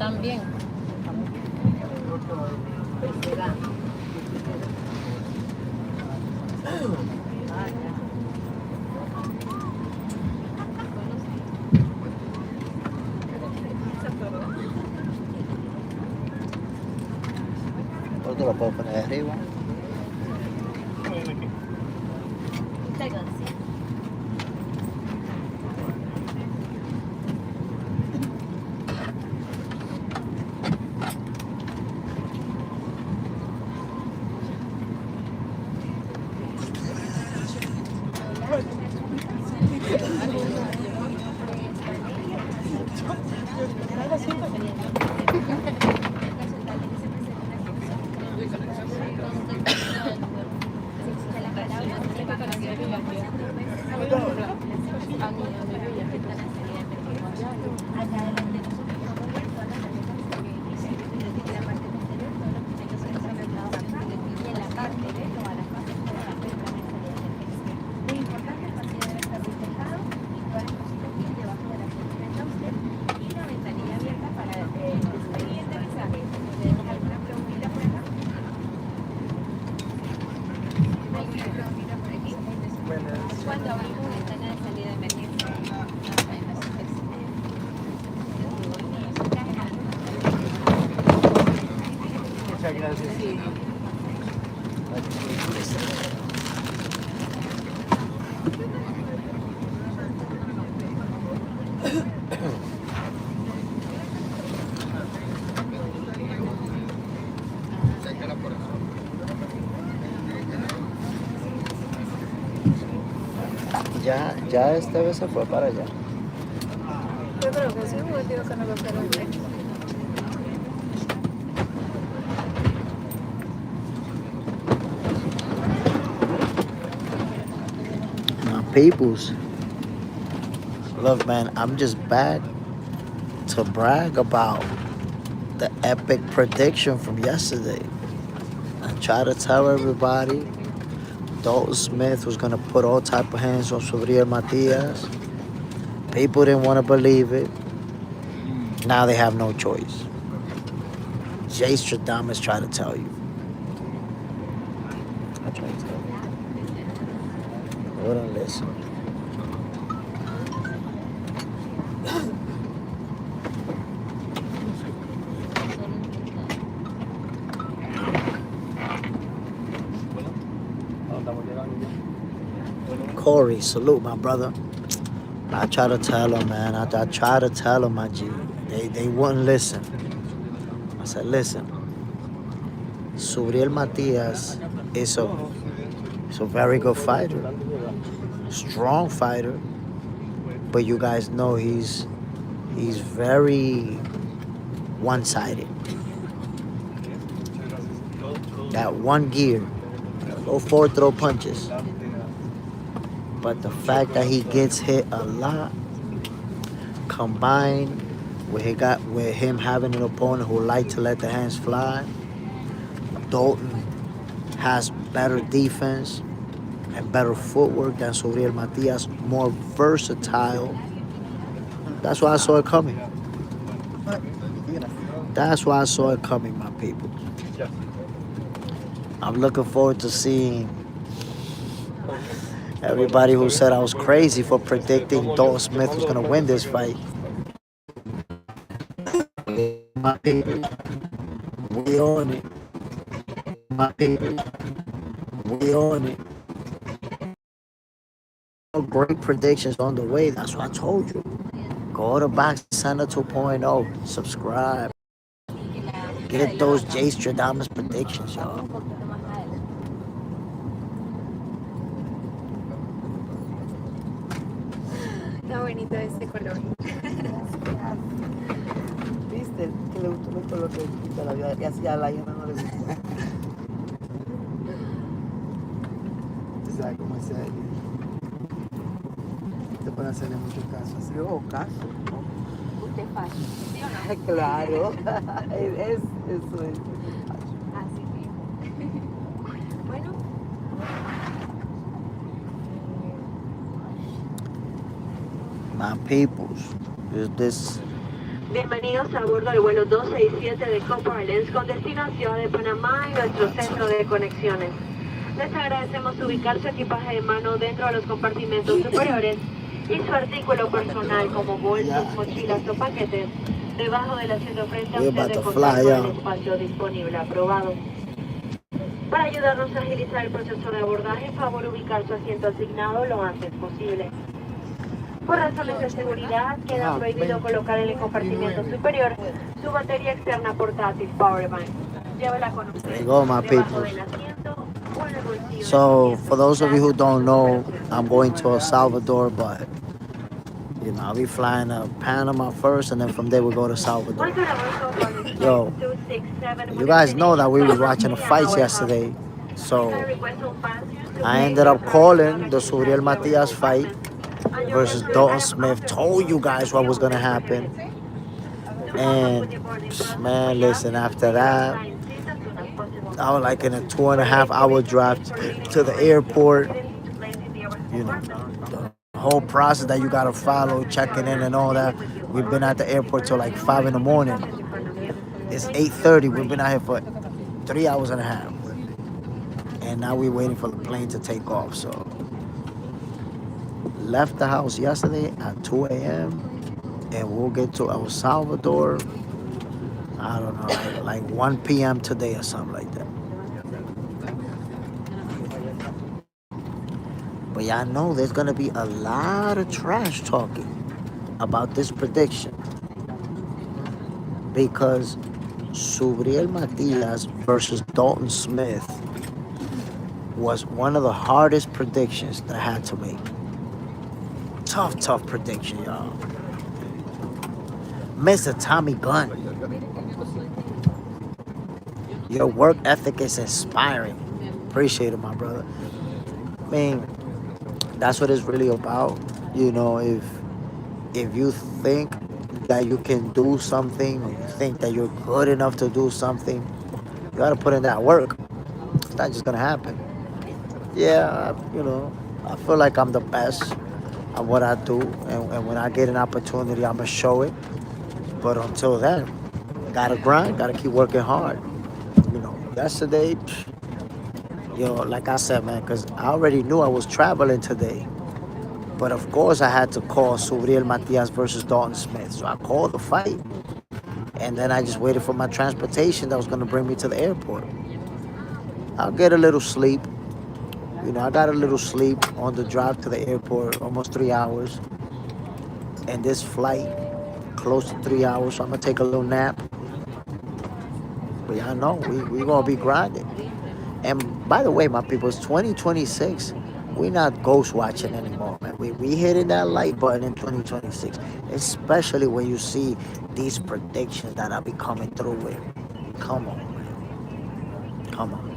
también. ¿Cuánto lo puedo poner arriba? Ya esta vez se fue para allá. Yo creo que sí, porque digo que no lo quiero ver. My peoples. Look, man, I'm just back to brag about the epic prediction from yesterday. I try to tell everybody JSmiff was gonna put all type of hands on Sobriel Matias. People didn't want to believe it. Now they have no choice. JSmiff trying to tell you. I try to tell you. Wouldn't listen. Corey, salute my brother. I try to tell him, man. I try to tell him, my G. They wouldn't listen. I said, listen. Sobriel Matias is a very good fighter. Strong fighter. But you guys know he's very one-sided. That one gear. Low forward throw punches. But the fact that he gets hit a lot, combined with him having an opponent who like to let the hands fly, Dalton has better defense and better footwork than Sobriel Matias, more versatile. That's why I saw it coming. That's why I saw it coming, my people. I'm looking forward to seeing everybody who said I was crazy for predicting JSmiff was going to win this fight. My people, we on it. My people, we on it. Great predictions on the way. That's what I told you. Go to Box Center 2.0. Subscribe. Get those JSmiff predictions, y'all. Está bonito ese color. ¿Viste? Que le gustó mucho lo que quita la vida y hacía a la Yana no le gustó. Tú sabes cómo es él. Te pueden hacerle mucho caso. ¿Sí? ¿O caso? Usted fácil, ¿sí o no? Claro. Eso es. Así mismo. Bueno. My peoples, Bienvenidos a bordo del vuelo 267 de Copa Airlines con destino a Ciudad de Panamá y nuestro centro de conexiones. Les agradecemos ubicar su equipaje de mano dentro de los compartimentos superiores y su artículo personal como bolsos, mochilas o paquetes debajo del asiento frente a usted de contar con el espacio disponible aprobado. Para ayudarnos a agilizar el proceso de abordaje, favor ubicar su asiento asignado lo antes posible. Por razones de seguridad, queda prohibido colocar en el compartimento superior su batería externa portátil Powerbank. Llévela con usted There you go, my debajo people. del asiento o en el bolsillo. So, for those of you who don't know, I'm going to El Salvador, but I'll be flying to Panama first, and then from there we'll go to Salvador. Yo, you guys know that we was watching the fights yesterday, so I ended up calling the Suriel Matias fight versus JSmiff. Told you guys what was gonna happen, and man, listen. After that, I was like in a 2.5 hour drive to the airport. The whole process that you gotta follow, checking in and all that. We've been at the airport till like 5 in the morning. It's 8:30. We've been out here for 3 hours and a half, and now we're waiting for the plane to take off. So, left the house yesterday at 2 a.m. and we'll get to El Salvador, I don't know, like 1 p.m. today or something like that. But y'all know there's gonna be a lot of trash talking about this prediction, because Subriel Matias versus JSmiff was one of the hardest predictions that I had to make. Tough prediction, y'all. Mr. Tommy Gunn, your work ethic is inspiring. Appreciate it, my brother. I mean, that's what it's really about. If you think that you can do something, or you think that you're good enough to do something, you gotta put in that work. It's not just gonna happen. Yeah, I feel like I'm the best at what I do, and when I get an opportunity, I'm gonna show it. But until then, gotta grind, gotta keep working hard. Yesterday, like I said, man, because I already knew I was traveling today. But of course, I had to call Subriel Matias versus JSmiff. So I called the fight, and then I just waited for my transportation that was gonna bring me to the airport. I'll get a little sleep. I got a little sleep on the drive to the airport, almost 3 hours. And this flight, close to 3 hours, so I'm gonna take a little nap. But y'all know, we gonna be grinding. And by the way, my people, it's 2026. We're not ghost watching anymore, man. We hitting that like button in 2026, especially when you see these predictions that I'll be coming through with. Come on, man. Come on.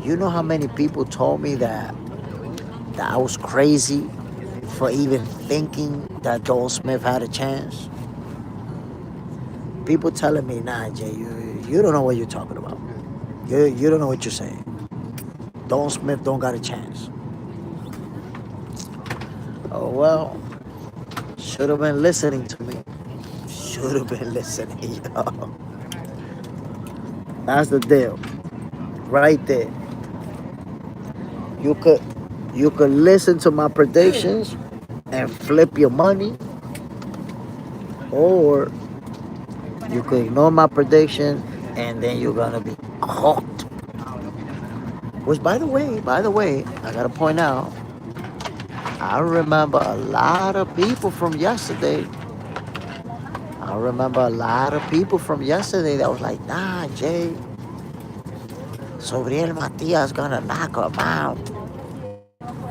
You know how many people told me that I was crazy for even thinking that JSmiff had a chance? People telling me, nah, Jay, you don't know what you're talking about. You don't know what you're saying. JSmiff don't got a chance. Oh, well, should have been listening to me. Should have been listening, yo. That's the deal. Right there. You could listen to my predictions and flip your money, or you could ignore my prediction and then you're gonna be hooked. Which, by the way, I gotta point out, I remember a lot of people from yesterday. That was like, nah, Jay, Sobriel Matias gonna knock him out.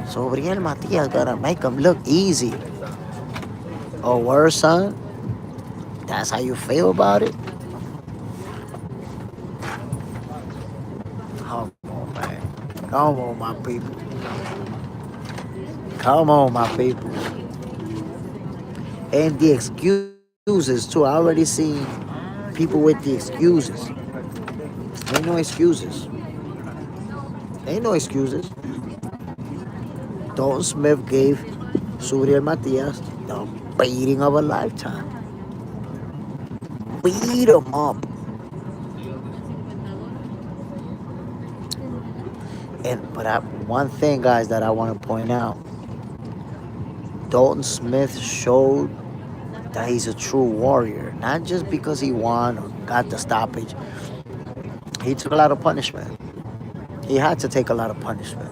Sobriel Matias gonna make him look easy. Oh, worse, son? That's how you feel about it? Come on, man. Come on, my people. Come on, my people. And the excuses, too. I already seen people with the excuses. Ain't no excuses. JSmiff gave Suriel Matias the beating of a lifetime. beat him up. One thing, guys, that I want to point out: Dalton Smith showed that he's a true warrior, not just because he won or got the stoppage. He took a lot of punishment. He had to take a lot of punishment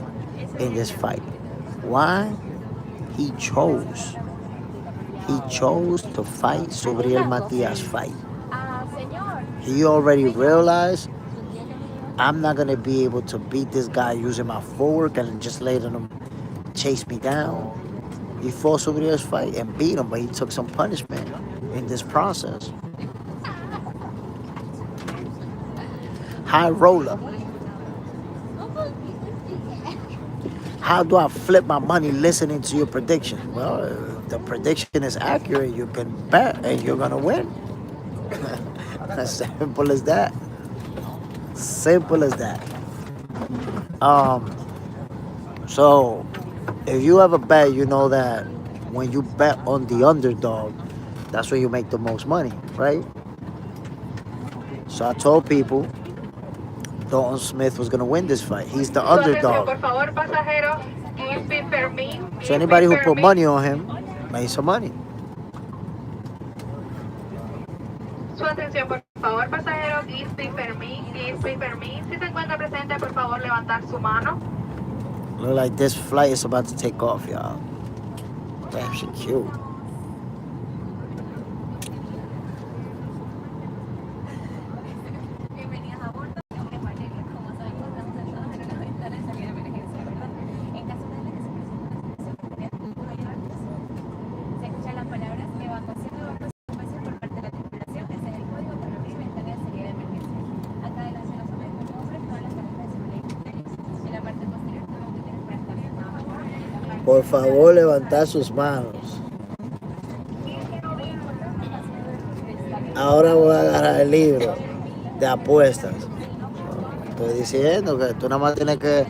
in this fight. Why? He chose. He chose to fight Subriel Matias fight. He already realized, I'm not gonna be able to beat this guy using my footwork and just letting him chase me down. He fought Subriel's fight and beat him, but he took some punishment in this process. High roller. How do I flip my money listening to your prediction? Well, if the prediction is accurate, you can bet and you're gonna win. As simple as that. Simple as that. So if you ever bet, you know that when you bet on the underdog, that's where you make the most money, right? So I told people Dalton Smith was gonna win this fight. He's the underdog. So anybody who put money on him made some money. Su atención, por favor, pasajero Gisby Fermín. Si se encuentra presente, por favor, levantar su mano. Look like this flight is about to take off, y'all. Damn, she cute. Por favor, levantar sus manos. Ahora voy a agarrar el libro de apuestas. Estoy diciendo que tú nada más tienes que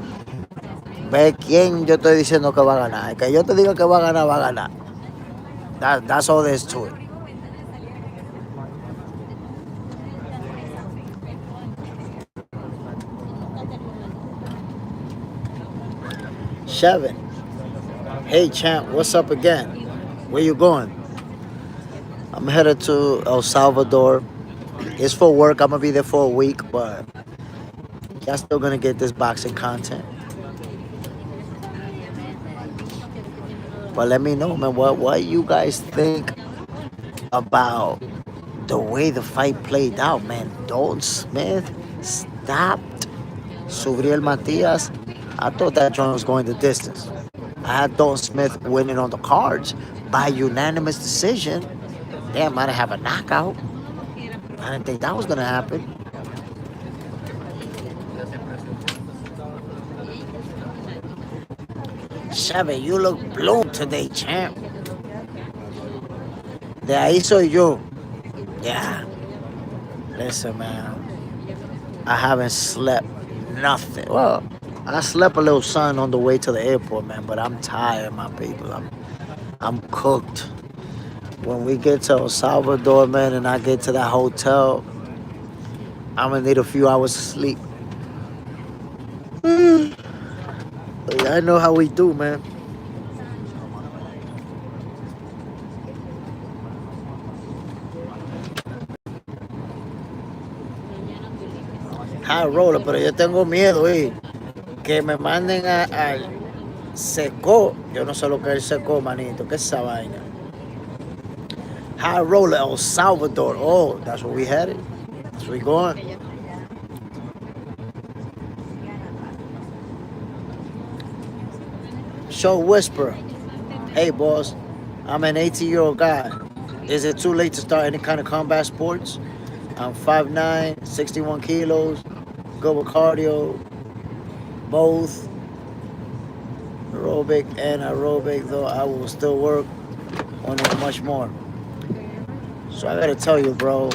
ver quién yo estoy diciendo que va a ganar. El que yo te diga que va a ganar, va a ganar. That's all there is to it. Seven. Hey champ, what's up again? Where you going? I'm headed to El Salvador. It's for work. I'm gonna be there for a week, but y'all still gonna get this boxing content. But let me know, man, what you guys think about the way the fight played out, man. Dalton Smith stopped Subriel Matias. I thought that joint was going the distance. I had Dalton Smith winning on the cards by unanimous decision. Damn, might have a knockout. I didn't think that was gonna happen. Seven, you look blue today, champ. De ahí soy yo. Yeah. Listen, man. I haven't slept nothing. Well, I slept a little, son, on the way to the airport, man, but I'm tired, my people. I'm cooked. When we get to El Salvador, man, and I get to that hotel, I'm gonna need a few hours of sleep. I know how we do, man. High roller, pero yo tengo miedo, que me manden al Seco. Yo no sé lo que es el Seco, manito. ¿Qué es esa vaina? High roller, El Salvador. Oh, that's where we headed. That's where we going. Show Whisper. Hey, boss. I'm an 18-year-old guy. Is it too late to start any kind of combat sports? I'm 5'9", 61 kilos, good with cardio, both aerobic and aerobic, though I will still work on it much more. So I gotta tell you, bro,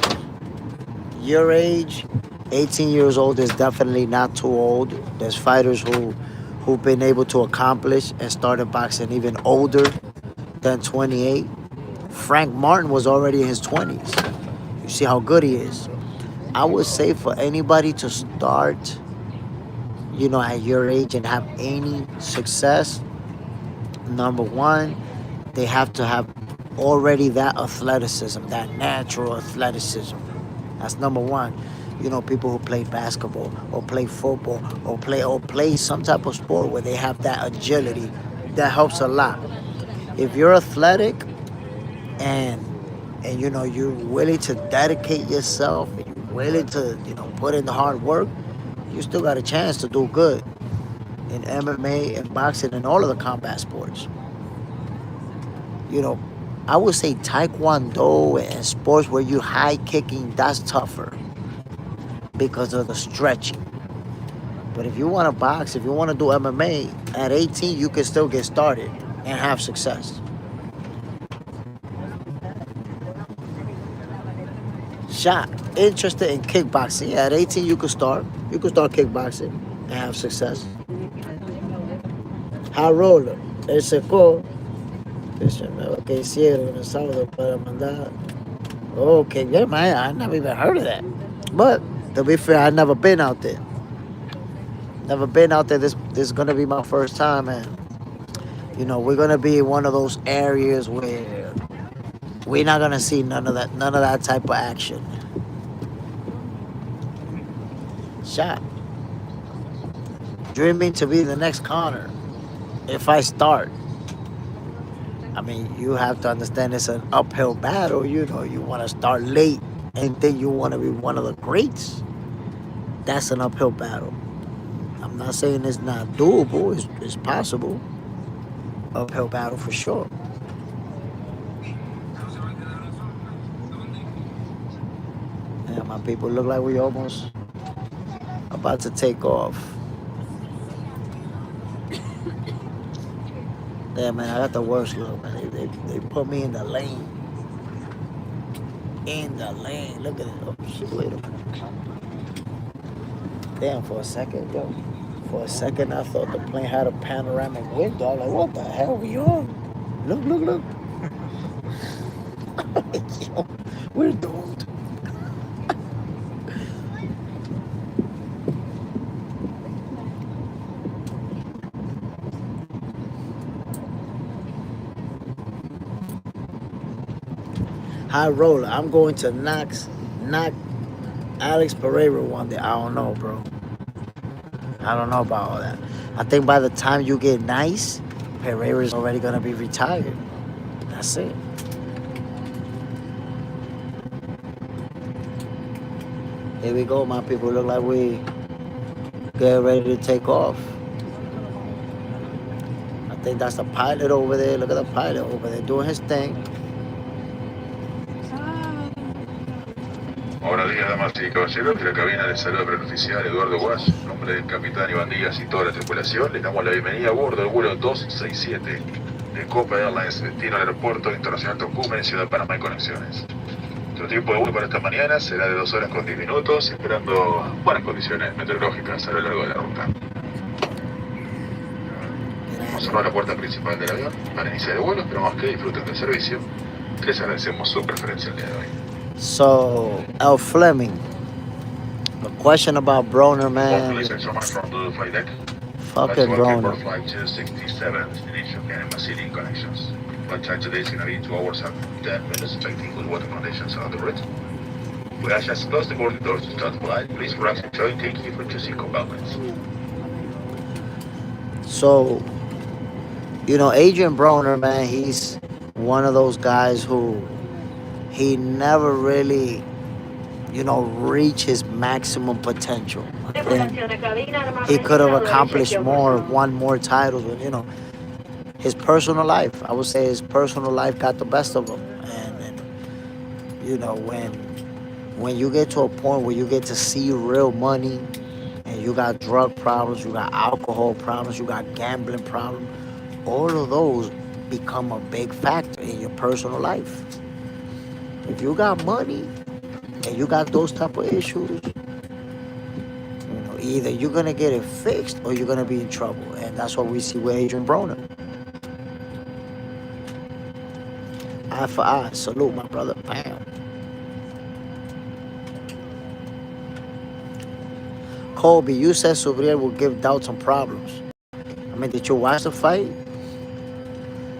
your age, 18 years old, is definitely not too old. There's fighters who've been able to accomplish and started boxing even older than 28. Frank Martin was already in his 20s. You see how good he is. I would say for anybody to start, at your age and have any success, number one, they have to have already that athleticism, that natural athleticism. That's number one. People who play basketball or play football or play some type of sport where they have that agility, that helps a lot. If you're athletic and you're willing to dedicate yourself, and you're willing to put in the hard work, you still got a chance to do good in MMA and boxing and all of the combat sports. You know, I would say Taekwondo and sports where you high kicking, that's tougher because of the stretching. But if you want to box, if you want to do MMA, at 18 you can still get started and have success. Shot, interested in kickboxing. Yeah, at 18 you could start. You could start kickboxing and have success. High roller. Él secó. ¿Qué hicieron el sábado para mandar? Okay, yeah, man, I never even heard of that. But to be fair, I never been out there. Never been out there. This is gonna be my first time, and we're gonna be in one of those areas where we're not gonna see none of that type of action. Shot. Dreaming to be the next Connor. If I start, I mean, you have to understand it's an uphill battle. You want to start late and then you want to be one of the greats. That's an uphill battle. I'm not saying it's not doable. It's possible. Uphill battle for sure. Yeah, my people, look like we almost about to take off. Yeah, man, I got the worst look, man. They put me in the lane. In the lane. Look at it. Oh, shit, wait a minute. Damn, for a second, yo. For a second, I thought the plane had a panoramic window. I'm like, what the hell are we on? Look. Yo, we're doomed. High roller. I'm going to knock Alex Pereira one day. I don't know, bro. I don't know about all that. I think by the time you get nice, Pereira's already gonna be retired. That's it. Here we go, my people. Look like we get ready to take off. I think that's the pilot over there. Look at the pilot over there doing his thing. Buenos días, damas y caballeros. De la cabina les saluda el oficial Eduardo Guas, en nombre del capitán Iván Díaz y toda la tripulación. Les damos la bienvenida a bordo del vuelo 267 de Copa Airlines, destino al aeropuerto internacional Tocumen, Ciudad de Panamá y Conexiones. Nuestro tiempo de vuelo para esta mañana será de 2 horas con 10 minutos, esperando buenas condiciones meteorológicas a lo largo de la ruta. Vamos a cerrar la puerta principal del avión para iniciar el vuelo. Esperamos que disfruten del servicio. Les agradecemos su preferencia el día de hoy. So, El Fleming, a question about Broner, man. Fucking Broner. Flight 267, destination Panama City connections. Flight time today is going to be 2 hours and 10 minutes, expecting good weather conditions on the route. We have just closed the boarding doors to start flight. Please relax and enjoy. Thank you for choosing compartments. So, Adrian Broner, man, he's one of those guys who he never really, reached his maximum potential. I think he could have accomplished more, won more titles, but his personal life, I would say his personal life got the best of him. And when you get to a point where you get to see real money and you got drug problems, you got alcohol problems, you got gambling problems, all of those become a big factor in your personal life. If you got money and you got those type of issues, either you're going to get it fixed or you're going to be in trouble. And that's what we see with Adrian Broner. Eye for eye. Salute, my brother. Bam. Colby, you said Subriel will give Dalton problems. I mean, did you watch the fight?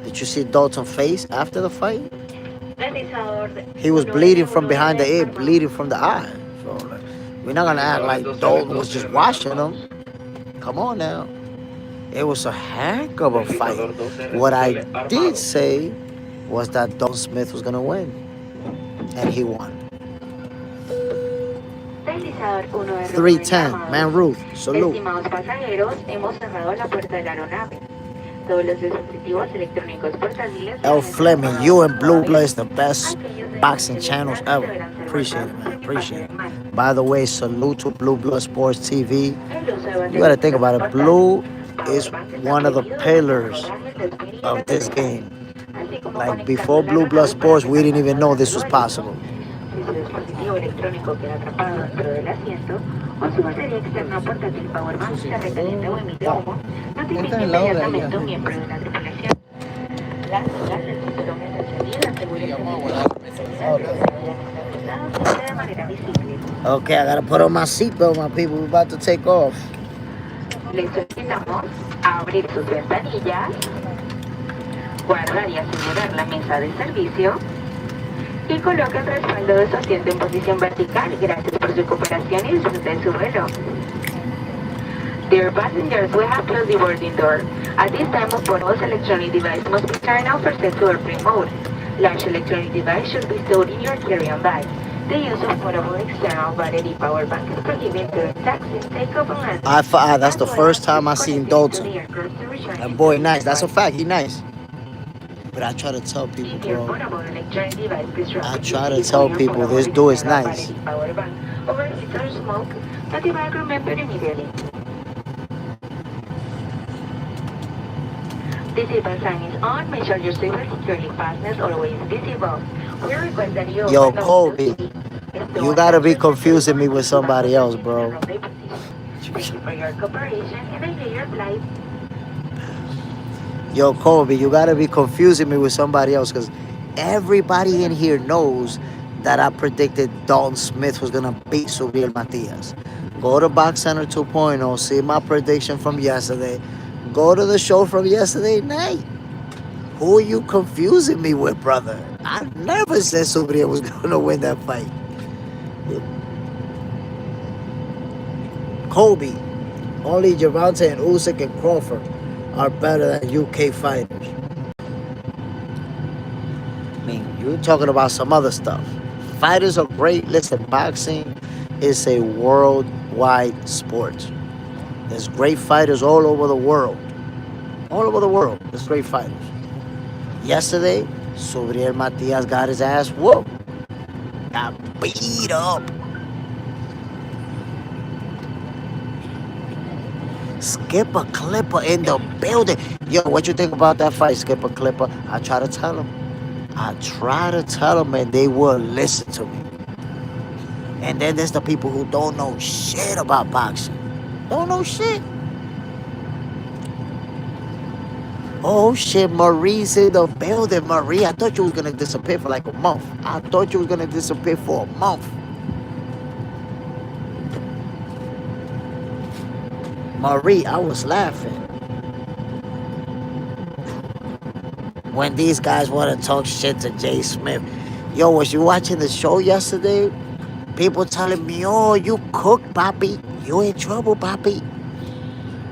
Did you see Dalton's face after the fight? He was bleeding from behind the ear, bleeding from the eye. So like, we're not gonna act like Dalton was just watching him. Come on now. It was a heck of a fight. What I did say was that JSmiff was gonna win. And he won. 310, man Ruth, salute. Estimados pasajeros, hemos cerrado la puerta de la aeronave. Todos los dispositivos electrónicos portátiles. El Fleming, you and Blue Blood is the best boxing channels ever. Appreciate it, man. Appreciate it. By the way, salute to Blue Blood Sports TV. You gotta think about it. Blue is one of the pillars of this game. Like before Blue Blood Sports, we didn't even know this was possible. Si su dispositivo electrónico queda atrapado dentro del asiento o su batería externa portátil Powerbank se recalienta o emite humo, notifique inmediatamente a un miembro de la tripulación. Las señal del cinturón es encendida, asegure que de manera visible. Okay, I gotta put on my seatbelt, my people. We're about to take off. Les solicitamos abrir sus ventanillas, guardar y asegurar la mesa de servicio y coloque el respaldo de su asiento en posición vertical. Gracias por su cooperación y disfrute de su vuelo. Dear passengers, we have closed the boarding door. At this time, of portable electronic device must be turned off or set to airplane mode. Large electronic device should be stored in your carry-on bag. The use of portable external battery power bank is prohibited during taxi, takeoff, and landing. That's the first time I seen Dalton. That boy nice. That's a fact. He nice. But I try to tell people, bro. I try to tell people this dude is nice. The seatbelt sign is on. Make sure your seatbelt securely fastened, always visible. We request that you Yo, Colby, you gotta be confusing me with somebody else, bro. Thank you for your cooperation and enjoy your flight. Yo, Colby, you gotta be confusing me with somebody else because everybody in here knows that I predicted JSmiff was gonna beat Subriel Matias. Go to Box Center 2.0, see my prediction from yesterday. Go to the show from yesterday night. Who are you confusing me with, brother? I never said Subriel was gonna win that fight. Colby, only Gervonta and Usyk and Crawford are better than UK fighters. I mean, you're talking about some other stuff. Fighters are great. Listen, boxing is a worldwide sport. There's great fighters all over the world. All over the world, there's great fighters. Yesterday, Subriel Matias got his ass whooped. Got beat up. Skip a Clipper in the building. Yo, what you think about that fight, Skip a Clipper? I try to tell him. And they will listen to me. And then there's the people who don't know shit about boxing. Don't know shit. Oh shit, Marie's in the building. Marie, I thought you was gonna disappear for like a month. Marie, I was laughing when these guys want to talk shit to JSmiff. Yo, was you watching the show yesterday? People telling me, oh, you cooked, Papi. You in trouble, Papi.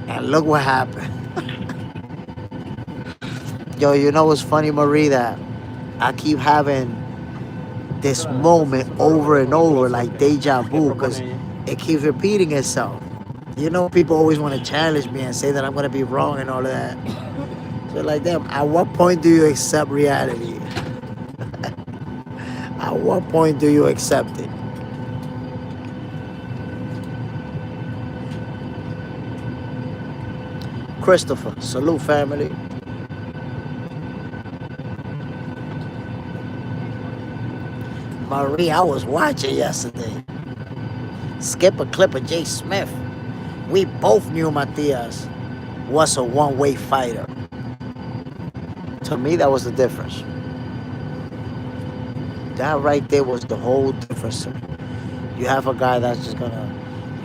And look what happened. Yo, you know what's funny, Marie, that I keep having this moment over and over like deja vu because it keeps repeating itself. You know, people always want to challenge me and say that I'm going to be wrong and all of that. So like, damn, at what point do you accept reality? At what point do you accept it? Christopher, salute family. Marie, I was watching yesterday. Skip a clip of JSmiff. We both knew Matias was a one-way fighter. To me, that was the difference. That right there was the whole difference. You have a guy that's just gonna,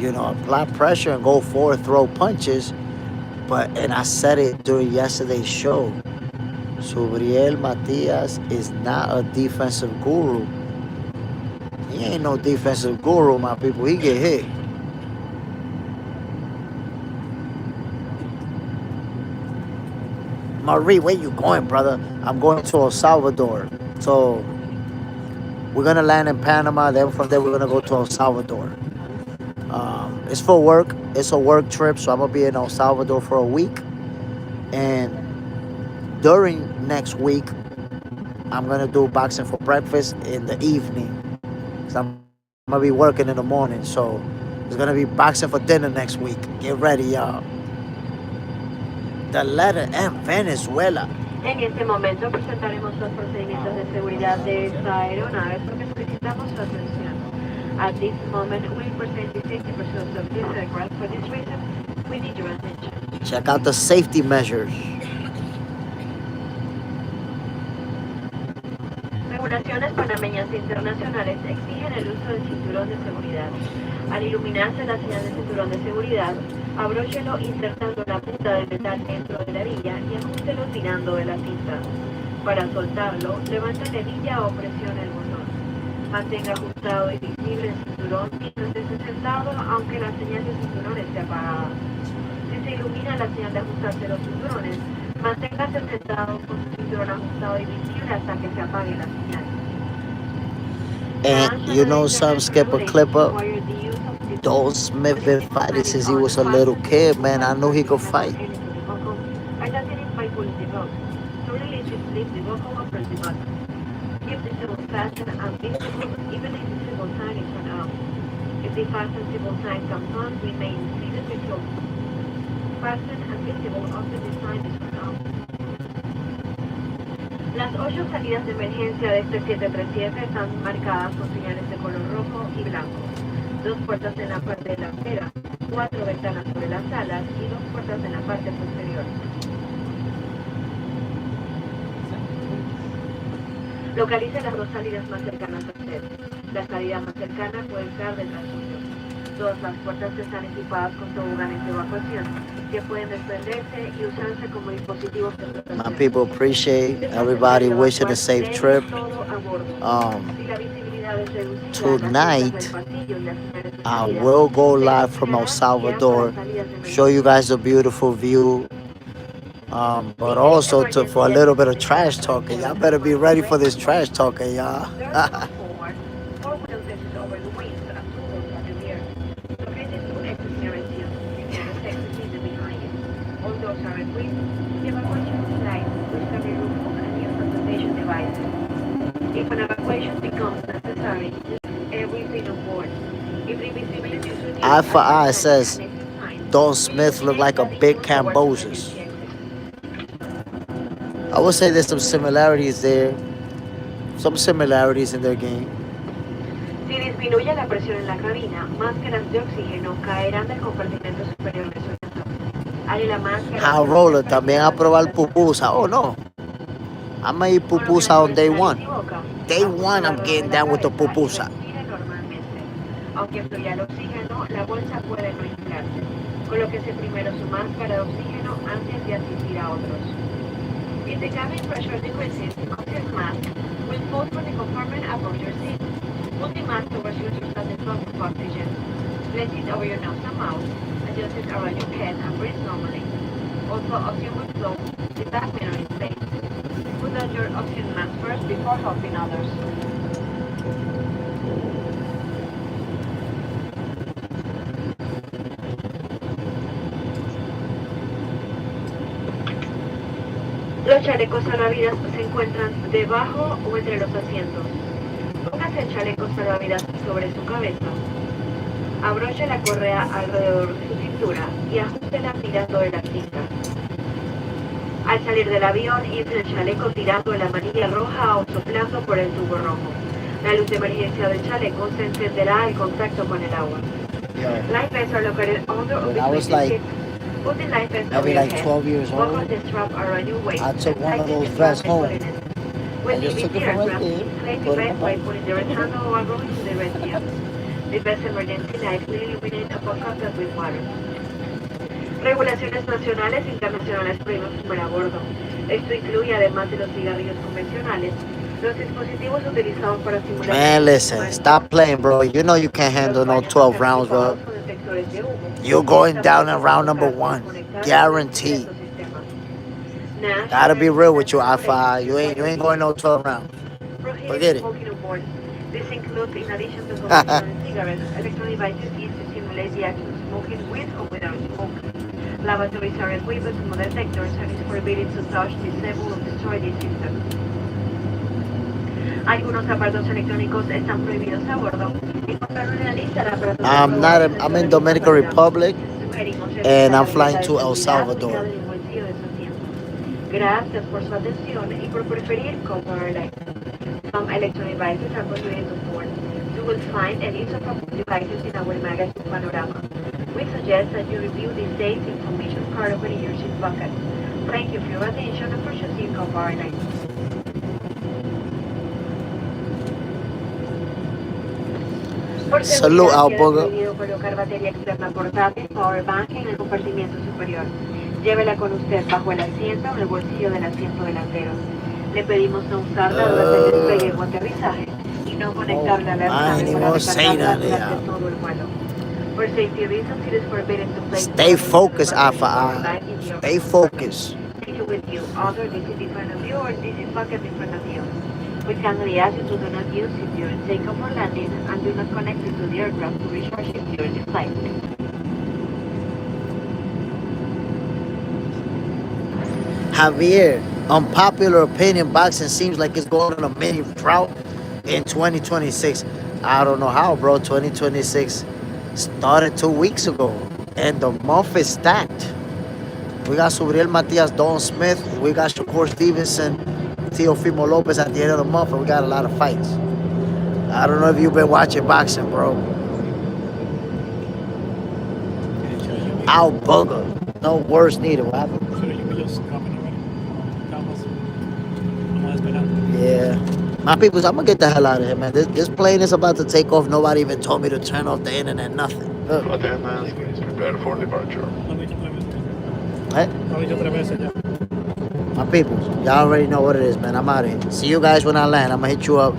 apply pressure and go forward, throw punches. And I said it during yesterday's show. Subriel Matias is not a defensive guru. He ain't no defensive guru, my people. He get hit. Marie, where you going, brother? I'm going to El Salvador. So we're gonna land in Panama. Then from there we're gonna go to El Salvador. It's for work. It's a work trip, so I'm gonna be in El Salvador for a week. And during next week, I'm gonna do boxing for breakfast in the evening. Cause I'm gonna be working in the morning. So it's gonna be boxing for dinner next week. Get ready, y'all. The letter M, Venezuela. En este momento presentaremos los procedimientos de seguridad de esta aeronave porque solicitamos su atención. At this moment, we present the safety procedures of this aircraft. For this reason, we need your attention. Check out the safety measures. Regulaciones panameñas e internacionales exigen el uso del cinturón de seguridad. Al iluminarse la señal de cinturón de seguridad, abróchelo insertando la punta de metal dentro de la hebilla y ajústelo tirando de la cinta. Para soltarlo, levanta la hebilla o presione el botón. Mantenga ajustado y visible el cinturón mientras esté sentado, aunque la señal de cinturón esté apagada. Si se ilumina la señal de ajustarse los cinturones, manténgase sentado con su cinturón ajustado y visible hasta que se apague la señal. And some skip a clip up. JSmiff been fighting since he was a little kid, man. I knew he could fight. Keep the civil fastened and visible even if the civil sign is turned off. If the fasten civil sign comes on, remain seated until fastened and visible after the sign is turned off. Las 8 salidas de emergencia de este 737 están marcadas con señales de color rojo y blanco. 2 puertas en la parte delantera, 4 ventanas sobre las alas y 2 puertas en la parte posterior. Localice las 2 salidas más cercanas a usted. La salida más cercana puede estar detrás suyo. Todas las puertas están equipadas con toboganes de evacuación que pueden desprenderse y usarse como dispositivos de protección. My people appreciate everybody wishing a safe trip. Tonight, I will go live from El Salvador, show you guys a beautiful view. But also for a little bit of trash talking. Y'all better be ready for this trash talking, y'all. If an evacuation becomes necessary, everything on board. If the visibility is reduced, Eye for eye says JSmiff look like a big Cambosis. I would say there's some similarities there. Some similarities in their game. Si disminuye la presión en la cabina, máscaras de oxígeno caerán del compartimento superior de su avión. Haré la máscara. High roller también a probar pupusa. Oh no. I'm gonna eat pupusa on day 1. Day 1 I'm getting down with the pupusa. Aunque fluya el oxígeno, la bolsa puede no inflarse. Colóquese primero su máscara de oxígeno antes de asistir a otros. If the cabin pressure decreases, oxygen mask will fall from the compartment above your seat. Put the mask over your suspended drop of oxygen. Place it over your nose and mouth. Adjust it around your head and breathe normally. Also, oxygen will flow the back mirror in place. Put on your oxygen mask first before helping others. Los chalecos salvavidas se encuentran debajo o entre los asientos. Póngase el chaleco salvavidas sobre su cabeza. Abroche la correa alrededor de su cintura y ajústela tirando de la cinta. Al salir del avión, entre el chaleco tirando de la manilla roja o soplando por el tubo rojo. La luz de emergencia del chaleco se encenderá al contacto con el agua. Life vests are located under or between the seats. Put the life vest over your head. 12 years Walk old, on the strap around your waist. I took one of those vests home. I just took it from right there, Place the put it vest on. by putting the red handle while going to the red gear. The best emergency lights will illuminate upon contact with water. Regulaciones nacionales e internacionales prohíben fumar a bordo. Esto incluye, además de los cigarrillos convencionales, los dispositivos utilizados para simular... Man, listen, stop playing, bro. You know you can't handle no 12 rounds, bro. You're going down in round number 1. Guaranteed. Gotta be real with you, I5. You ain't going no 12 rounds. Forget it. This includes, in addition to conventional cigarettes, electronic devices used to simulate the act of smoking with or without smoke. Laboratories are equipped with smoke detectors and is forbidden to touch, disable, or destroy these systems. Algunos aparatos electrónicos están prohibidos a bordo. Encontraron una lista de aparatos. I'm in Dominican Republic and I'm flying to El Salvador. Gracias por su atención y por preferir Copa Airlines. Some electronic devices are prohibited to board. You will find a list of devices in our magazine Panorama. We suggest that you review the safe information part of the leadership bucket. Thank you for your attention and for choosing Copa Airlines. Salud, Alboga. Colocar batería externa portátil, power bank en el compartimiento superior. Llévela con usted bajo el asiento o en el bolsillo del asiento delantero. Le pedimos no usarla durante el despegue o aterrizaje y no conectarla a la aeronave para recargarla durante todo el vuelo. For safety reasons, it is forbidden to place... Stay focused, I5. Stay focused. Take it with you, either this is in front of you or this is bucket in front of you. We kindly ask you to do not use it during takeoff or landing and do not connect it to the aircraft to recharge it during the flight. Javier, unpopular opinion, boxing seems like it's going on a mini drought in 2026. I don't know how, bro. 2026 started 2 weeks ago, and the month is stacked. We got Subriel Matias, JSmiff. We got Shakur Stevenson, Teofimo Lopez at the end of the month, and we got a lot of fights. I don't know if you've been watching boxing, bro. Al Booger. No words needed. What happened? Yeah. My peoples, I'm gonna get the hell out of here, man. This plane is about to take off. Nobody even told me to turn off the internet, nothing. Prepare for departure. What? My peoples, y'all already know what it is, man. I'm out of here. See you guys when I land. I'm gonna hit you up